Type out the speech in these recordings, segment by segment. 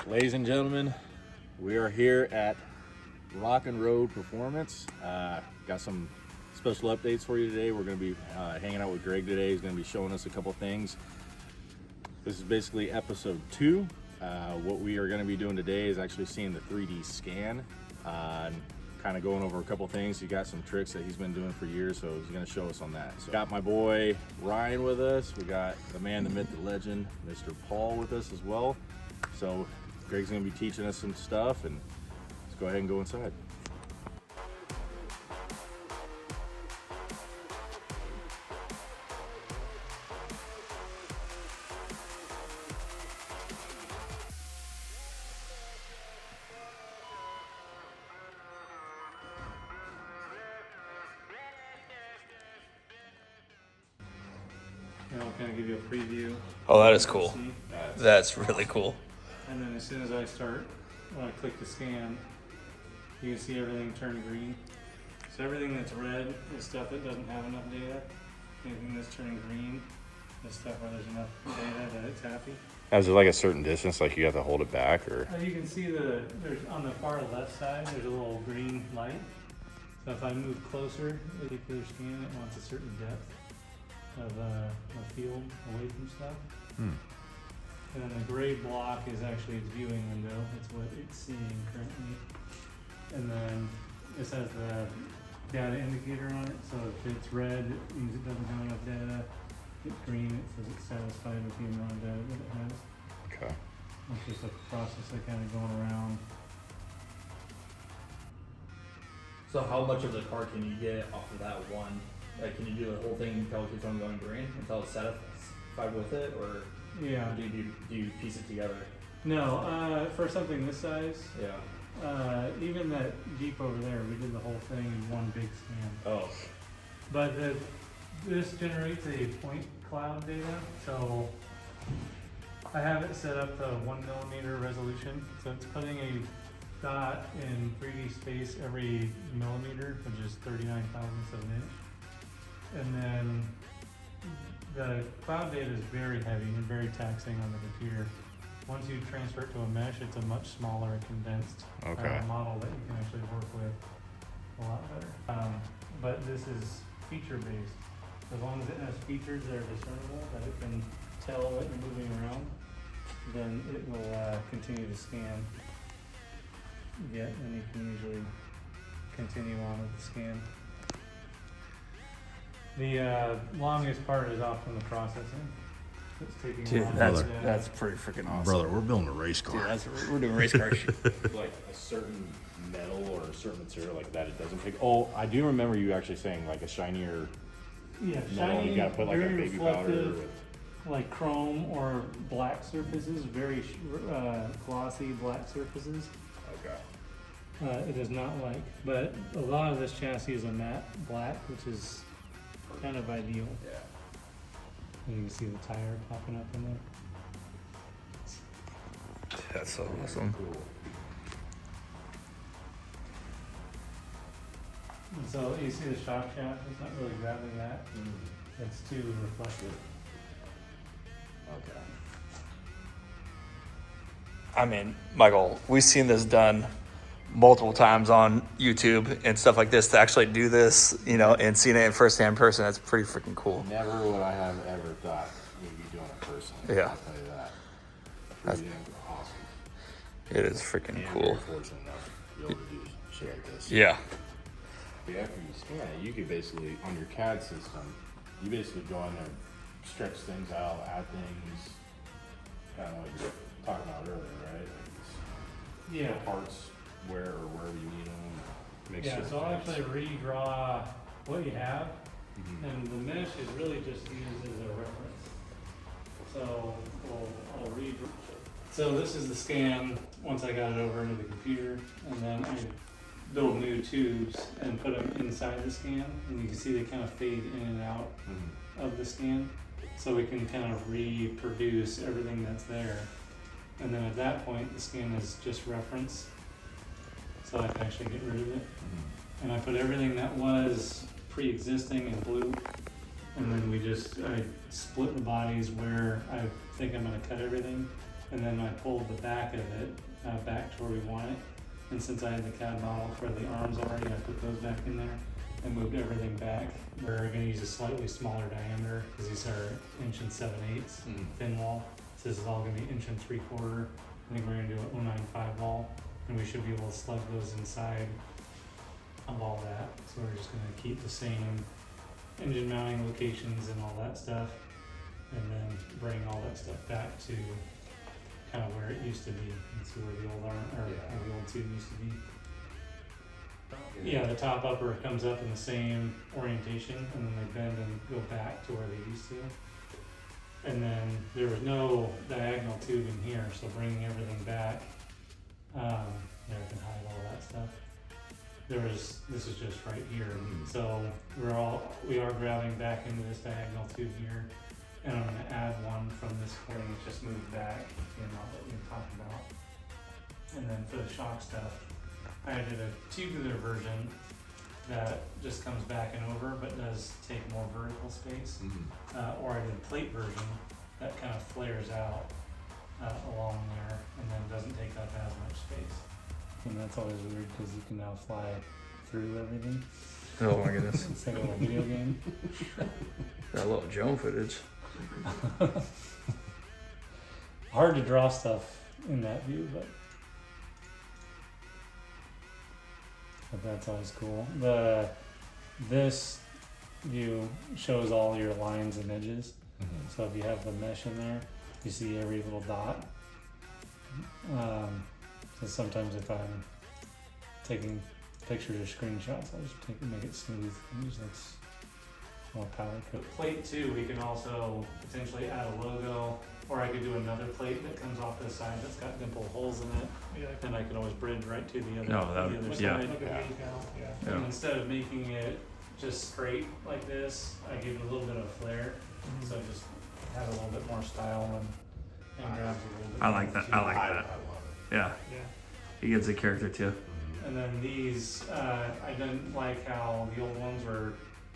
Ladies and gentlemen, we are here at Rock and Road Performance. Got some special updates for you today. We're going to be hanging out with Greg today. He's going to be showing us a couple things. This is basically episode 2. What we are going to be doing today is actually seeing the 3D scan and kind of going over a couple things. He got some tricks that he's been doing for years, so he's going to show us on that. So got my boy Ryan with us. We got the man, the myth, the legend, Mr. Paul with us as well. So Greg's going to be teaching us some stuff, and let's go ahead and go inside. And I'll kind of give you a preview. Oh, that is cool. That's really cool. And then as soon as I start, when I click the scan, you can see everything turn green. So everything that's red is stuff that doesn't have enough data. Anything that's turning green is stuff where there's enough data that it's happy. Is it like a certain distance, like you have to hold it back, or? You can see there's on the far left side, there's a little green light. So if I move closer, a particular scan, it wants a certain depth of a field away from stuff. And then the gray block is actually its viewing window. It's what it's seeing currently. And then this has the data indicator on it. So if it's red, it means it doesn't have enough data. If it's green, it says it's satisfied with the amount of data that it has. Okay. It's just a process of kind of going around. So how much of the car can you get off of that one? Like, can you do the whole thing until it keeps on going green until it's satisfied with it, or Yeah. do you piece it together? No, for something this size, Yeah. even that Jeep over there, we did the whole thing in one big scan. Oh. But this generates a point cloud data, so I have it set up to 1mm resolution. So it's putting a dot in 3D space every millimeter, which is 39,000ths of an inch. And then the cloud data is very heavy and very taxing on the computer. Once you transfer it to a mesh, it's a much smaller, condensed model that you can actually work with a lot better. But this is feature-based. As long as it has features that are discernible, that it can tell that you're moving around, then it will continue to scan. And you can usually continue on with the scan. The longest part is often the processing. It's taking Dude, a lot that's of data. that's pretty freaking awesome. Brother, we're building a race car. Dude, we're doing race car shit. Like a certain metal or a certain material like that it doesn't pick. Oh, I do remember you actually saying like a shinier Yeah, metal. shiny, You gotta put like a very baby powder reflective, with. like chrome or black surfaces, very glossy black surfaces. Okay. It does not like, but a lot of this chassis is a matte black, which is kind of ideal. Yeah. And you can see the tire popping up in there. That's so awesome. Cool. And so you see the shock shaft, it's not really grabbing that. It's too reflective. Okay. I mean, Michael, we've seen this done multiple times on YouTube and stuff like this. To actually do this, and seeing it in first-hand person, that's pretty freaking cool. Never would I have ever thought we'd be doing it personally. Yeah. I'll tell you that. That's- Pretty damn awesome. It is freaking And cool. very fortunate enough to be able to do shit like this. Yeah. After you scan it, you could basically, on your CAD system, you basically go in there, stretch things out, add things, kind of like you were talking about earlier, right? Like just Yeah. put parts where or wherever you need them. Make Yeah, sure so I'll actually redraw what you have, and the mesh is really just used as a reference. So I'll redraw. So this is the scan once I got it over into the computer, and then I build new tubes and put them inside the scan, and you can see they kind of fade in and out of the scan. So we can kind of reproduce everything that's there. And then at that point, the scan is just reference. So I can actually get rid of it. And I put everything that was pre-existing in blue. And then I split the bodies where I think I'm gonna cut everything. And then I pulled the back of it back to where we want it. And since I had the CAD model for the arms already, I put those back in there and moved everything back. We're gonna use a slightly smaller diameter because these are 1 7/8" thin wall. So this is all gonna be 1 3/4". I think we're gonna do an 095 wall, and we should be able to slug those inside of all that. So we're just gonna keep the same engine mounting locations and all that stuff, and then bring all that stuff back to kind of where it used to be. And see where the old arm, or where the old tube used to be. Yeah, the top upper comes up in the same orientation, and then they bend and go back to where they used to. And then there was no diagonal tube in here, so bringing everything back, there I can hide all that stuff. This is just right here. So we are grabbing back into this diagonal tube here, and I'm gonna add one from this point. It's just moved back, that we talked about. And then for the shock stuff, I did a tubular version that just comes back and over, but does take more vertical space. Or I did a plate version that kind of flares out along there and then doesn't take up as much space. And that's always weird because you can now fly through everything. Oh my goodness. It's like a little video game. That little drone footage. Hard to draw stuff in that view, but that's always cool. This view shows all your lines and edges. So if you have the mesh in there, you see every little dot. So sometimes if I'm taking pictures or screenshots, I'll just make it smooth and just looks more powder coat. Plate 2, we can also potentially add a logo, or I could do another plate that comes off this side that's got dimple holes in it, and I could always bridge right to the other side. And instead of making it just straight like this, I give it a little bit of flair, so just have a little bit more style and grabs a little bit. I like that. I like that. I love it. Yeah. He gives a character too. And then these, I didn't like how the old ones were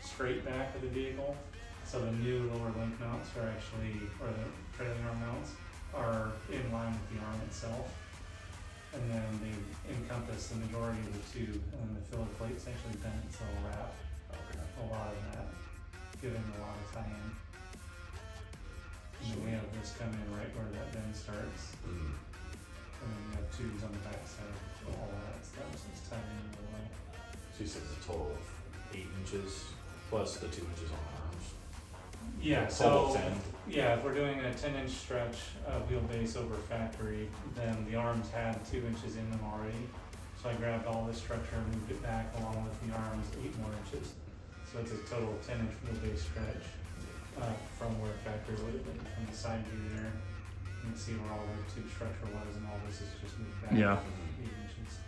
straight back of the vehicle. So the new lower link mounts are actually, or the trailing arm mounts, are in line with the arm itself. And then they encompass the majority of the tube, and then the filler plate's actually bent, so it'll wrap a lot of that, giving a lot of tie-in. And then we have this come in right where that bend starts. And then you have tubes on the back side of all that stuff, so it's tied in really well. So you said it's a total of 8 inches plus the 2 inches on the arms. Yeah, Total so 10. yeah, if we're doing a 10-inch stretch wheelbase over factory, then the arms had 2 inches in them already. So I grabbed all this structure and moved it back along with the arms 8 more inches. So it's a total 10-inch wheelbase stretch from where factory would have been, from the side view there. You can see where all the tube structure was, and all this is just moved back 8 inches.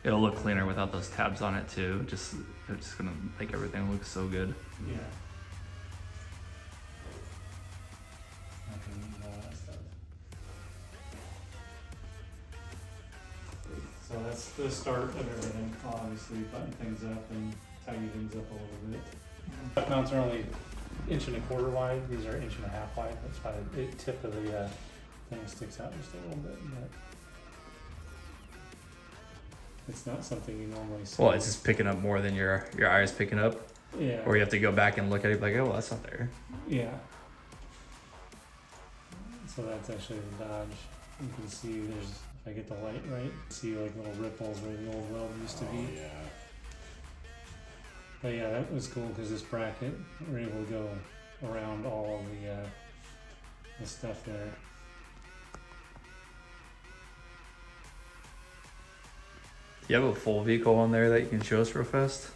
It'll look cleaner without those tabs on it too. It's just gonna make everything look so good. Yeah. I can move all that stuff. So that's the start of everything. Obviously, button things up and tighten things up a little bit. Butt mounts are only 1.25 inches wide. These are 1.5 inches wide. That's why the tip of the thing sticks out just a little bit. But it's not something you normally see. Well, it's just picking up more than your eyes picking up. Yeah. Or you have to go back and look at it like, oh, well, that's not there. Yeah. So that's actually the Dodge. You can see there's, if I get the light right, see like little ripples where the old weld used to be. Yeah. But yeah, that was cool because this bracket, we're able to go around all of the stuff there. You have a full vehicle on there that you can show us real fast?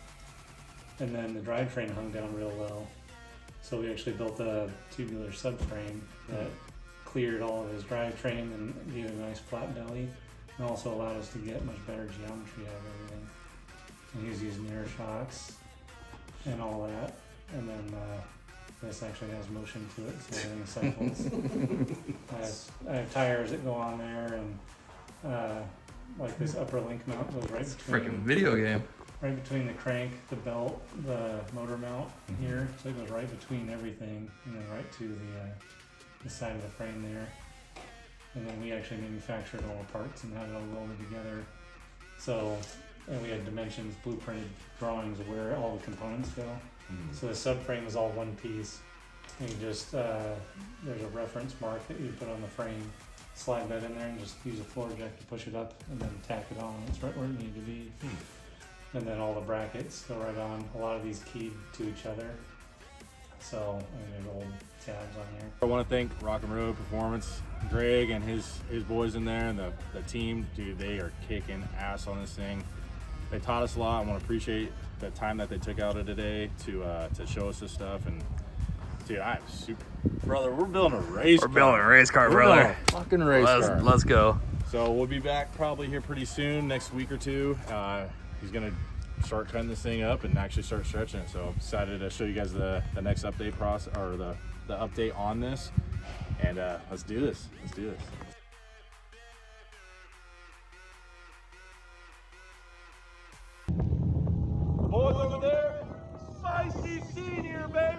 And then the drivetrain hung down real well. So we actually built a tubular subframe that cleared all of his drivetrain and gave it a nice flat belly, and also allowed us to get much better geometry out of everything. And he was using air shocks and all that. And then this actually has motion to it, so everything cycles. I have tires that go on there, and like this upper link mount goes right between. Freaking video game. Right between the crank, the belt, the motor mount here, so it goes right between everything, and then right to the side of the frame there. and then we actually manufactured all the parts and had it all welded together. So, and we had dimensions, blueprinted drawings of where all the components go. So the subframe is all one piece. And you just, there's a reference mark that you put on the frame, slide that in there and just use a floor jack to push it up and then tack it on. It's right where it needed to be. And then all the brackets go right on. A lot of these keyed to each other. So, there's old tabs on here. I want to thank Rock and Road Performance, Greg and his boys in there, and the team. Dude, they are kicking ass on this thing. They taught us a lot. I want to appreciate the time that they took out of today to show us this stuff. And dude, I'm super, brother. We're building a race car. We're building a race car, We're brother. building a fucking race car. Let's go. So we'll be back probably here pretty soon, next week or two. He's gonna start cutting this thing up and actually start stretching it. So I'm excited to show you guys the next update process, or the update on this. And let's do this. Let's do this. Boys over there, spicy scene here, baby.